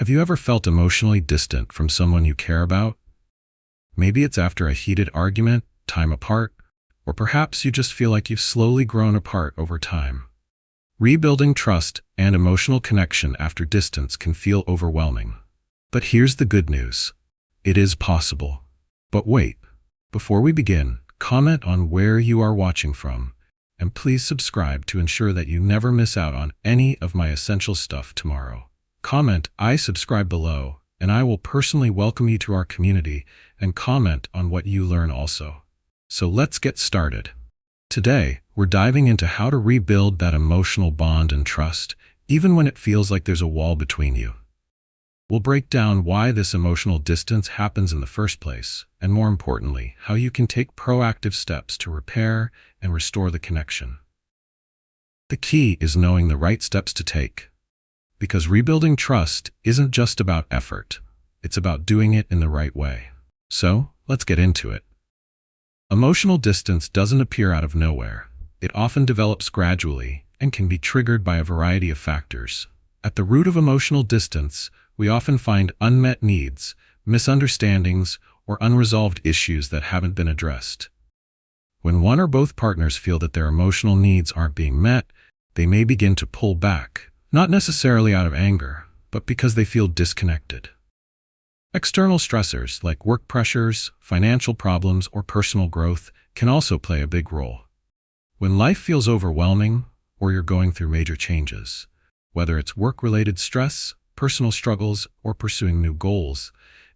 Have you ever felt emotionally distant from someone you care about? Maybe it's after a heated argument, time apart, or perhaps you just feel like you've slowly grown apart over time. Rebuilding trust and emotional connection after distance can feel overwhelming. But here's the good news. It is possible. But wait, before we begin, comment on where you are watching from, and please subscribe to ensure that you never miss out on any of my essential stuff tomorrow. Comment "I subscribe" below, and I will personally welcome you to our community and comment on what you learn also. So let's get started. Today, we're diving into how to rebuild that emotional bond and trust, even when it feels like there's a wall between you. We'll break down why this emotional distance happens in the first place, and more importantly, how you can take proactive steps to repair and restore the connection. The key is knowing the right steps to take. Because rebuilding trust isn't just about effort, it's about doing it in the right way. So, let's get into it. Emotional distance doesn't appear out of nowhere. It often develops gradually and can be triggered by a variety of factors. At the root of emotional distance, we often find unmet needs, misunderstandings, or unresolved issues that haven't been addressed. When one or both partners feel that their emotional needs aren't being met, they may begin to pull back. Not necessarily out of anger, but because they feel disconnected. External stressors like work pressures, financial problems, or personal growth can also play a big role. When life feels overwhelming, or you're going through major changes, whether it's work-related stress, personal struggles, or pursuing new goals,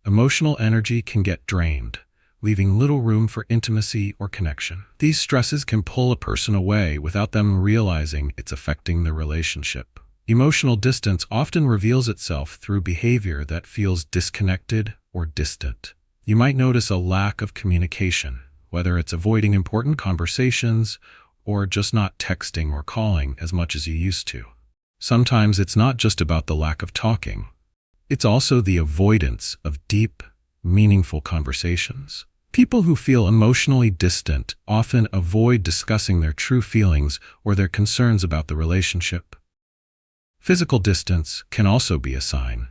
emotional energy can get drained, leaving little room for intimacy or connection. These stresses can pull a person away without them realizing it's affecting the relationship. Emotional distance often reveals itself through behavior that feels disconnected or distant. You might notice a lack of communication, whether it's avoiding important conversations or just not texting or calling as much as you used to. Sometimes it's not just about the lack of talking. It's also the avoidance of deep, meaningful conversations. People who feel emotionally distant often avoid discussing their true feelings or their concerns about the relationship. Physical distance can also be a sign.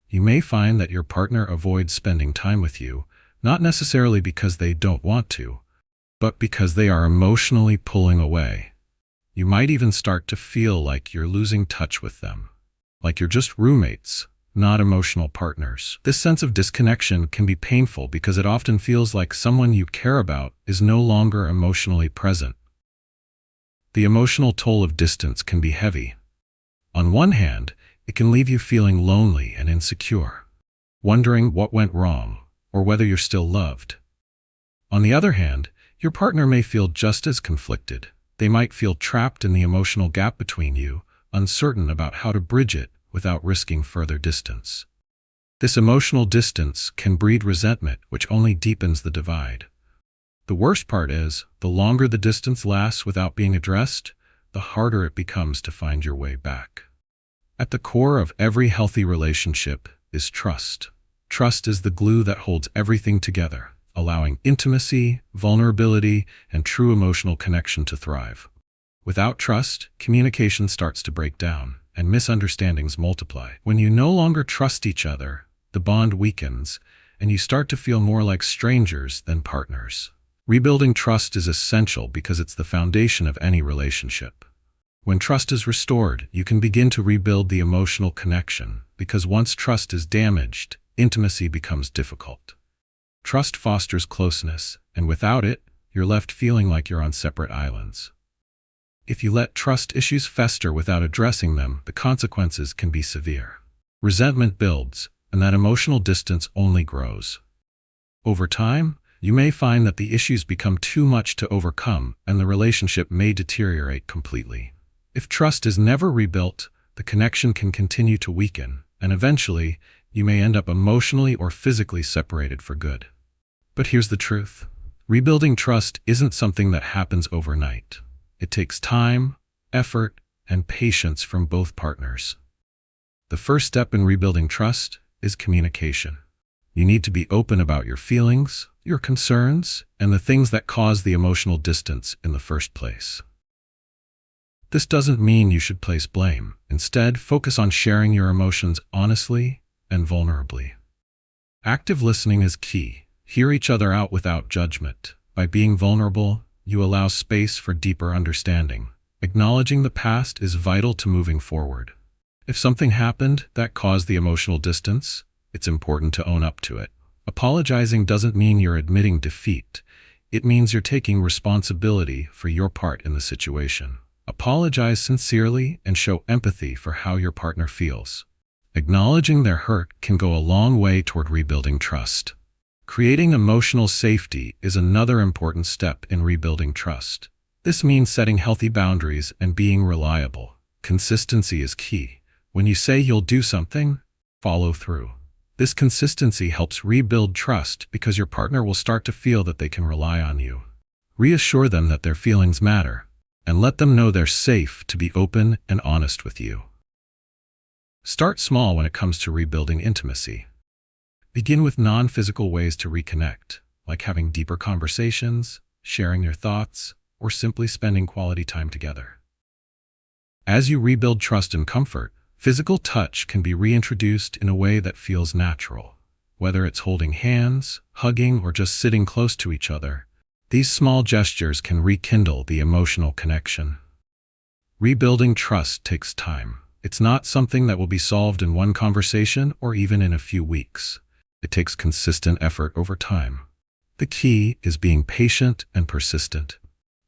You may find that your partner avoids spending time with you, not necessarily because they don't want to, but because they are emotionally pulling away. You might even start to feel like you're losing touch with them, like you're just roommates, not emotional partners. This sense of disconnection can be painful because it often feels like someone you care about is no longer emotionally present. The emotional toll of distance can be heavy. On one hand, it can leave you feeling lonely and insecure, wondering what went wrong or whether you're still loved. On the other hand, your partner may feel just as conflicted. They might feel trapped in the emotional gap between you, uncertain about how to bridge it without risking further distance. This emotional distance can breed resentment, which only deepens the divide. The worst part is, the longer the distance lasts without being addressed, the harder it becomes to find your way back. At the core of every healthy relationship is trust. Trust is the glue that holds everything together, allowing intimacy, vulnerability, and true emotional connection to thrive. Without trust, communication starts to break down, and misunderstandings multiply. When you no longer trust each other, the bond weakens, and you start to feel more like strangers than partners. Rebuilding trust is essential because it's the foundation of any relationship. When trust is restored, you can begin to rebuild the emotional connection, because once trust is damaged, intimacy becomes difficult. Trust fosters closeness, and without it, you're left feeling like you're on separate islands. If you let trust issues fester without addressing them, the consequences can be severe. Resentment builds, and that emotional distance only grows. Over time, you may find that the issues become too much to overcome, and the relationship may deteriorate completely. If trust is never rebuilt, the connection can continue to weaken, and eventually, you may end up emotionally or physically separated for good. But here's the truth. Rebuilding trust isn't something that happens overnight. It takes time, effort, and patience from both partners. The first step in rebuilding trust is communication. You need to be open about your feelings, your concerns, and the things that cause the emotional distance in the first place. This doesn't mean you should place blame. Instead, focus on sharing your emotions honestly and vulnerably. Active listening is key. Hear each other out without judgment. By being vulnerable, you allow space for deeper understanding. Acknowledging the past is vital to moving forward. If something happened that caused the emotional distance, it's important to own up to it. Apologizing doesn't mean you're admitting defeat. It means you're taking responsibility for your part in the situation. Apologize sincerely and show empathy for how your partner feels. Acknowledging their hurt can go a long way toward rebuilding trust. Creating emotional safety is another important step in rebuilding trust. This means setting healthy boundaries and being reliable. Consistency is key. When you say you'll do something, follow through. This consistency helps rebuild trust because your partner will start to feel that they can rely on you. Reassure them that their feelings matter, and let them know they're safe to be open and honest with you. Start small when it comes to rebuilding intimacy. Begin with non-physical ways to reconnect, like having deeper conversations, sharing your thoughts, or simply spending quality time together. As you rebuild trust and comfort, physical touch can be reintroduced in a way that feels natural. Whether it's holding hands, hugging, or just sitting close to each other, these small gestures can rekindle the emotional connection. Rebuilding trust takes time. It's not something that will be solved in one conversation or even in a few weeks. It takes consistent effort over time. The key is being patient and persistent,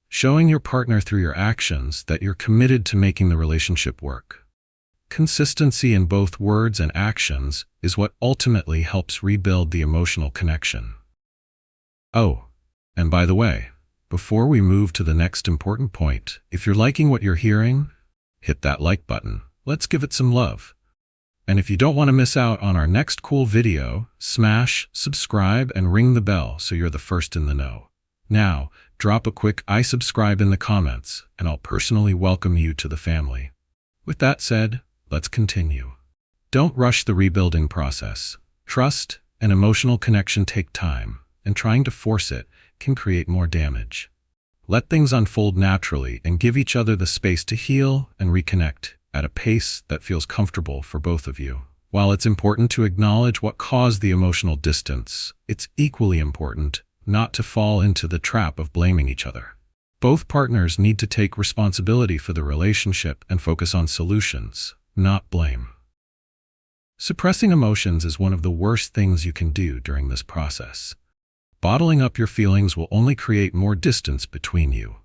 showing your partner through your actions that you're committed to making the relationship work. Consistency in both words and actions is what ultimately helps rebuild the emotional connection. Oh, and by the way, before we move to the next important point, if you're liking what you're hearing, hit that like button. Let's give it some love. And if you don't want to miss out on our next cool video, smash, subscribe, and ring the bell so you're the first in the know. Now, drop a quick "I subscribe" in the comments, and I'll personally welcome you to the family. With that said, let's continue. Don't rush the rebuilding process. Trust and emotional connection take time, and trying to force it can create more damage. Let things unfold naturally and give each other the space to heal and reconnect at a pace that feels comfortable for both of you. While it's important to acknowledge what caused the emotional distance, it's equally important not to fall into the trap of blaming each other. Both partners need to take responsibility for the relationship and focus on solutions, not blame. Suppressing emotions is one of the worst things you can do during this process. Bottling up your feelings will only create more distance between you.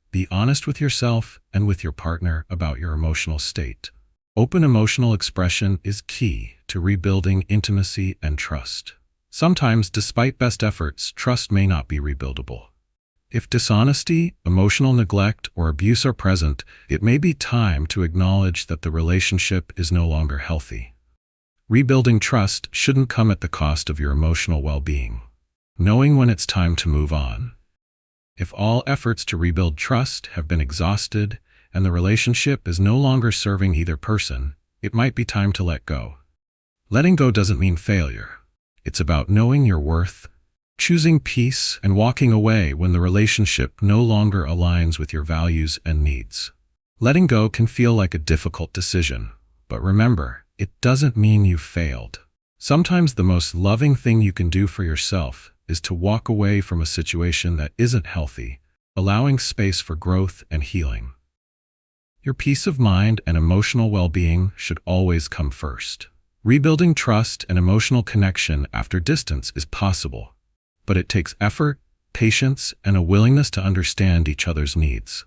Be honest with yourself and with your partner about your emotional state. Open emotional expression is key to rebuilding intimacy and trust. Sometimes, despite best efforts, trust may not be rebuildable. If dishonesty, emotional neglect, or abuse are present, it may be time to acknowledge that the relationship is no longer healthy. Rebuilding trust shouldn't come at the cost of your emotional well-being. Knowing when it's time to move on. If all efforts to rebuild trust have been exhausted and the relationship is no longer serving either person, it might be time to let go. Letting go doesn't mean failure. It's about knowing your worth, choosing peace, and walking away when the relationship no longer aligns with your values and needs. Letting go can feel like a difficult decision, but remember, it doesn't mean you've failed. Sometimes the most loving thing you can do for yourself is to walk away from a situation that isn't healthy, allowing space for growth and healing. Your peace of mind and emotional well-being should always come first. Rebuilding trust and emotional connection after distance is possible, but it takes effort, patience, and a willingness to understand each other's needs.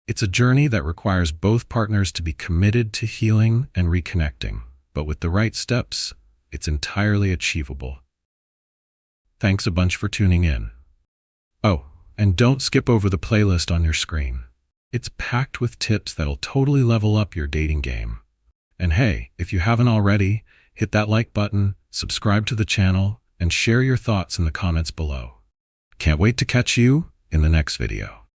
It's a journey that requires both partners to be committed to healing and reconnecting, but with the right steps, it's entirely achievable. Thanks a bunch for tuning in. Oh, and don't skip over the playlist on your screen. It's packed with tips that'll totally level up your dating game. And hey, if you haven't already, hit that like button, subscribe to the channel, and share your thoughts in the comments below. Can't wait to catch you in the next video.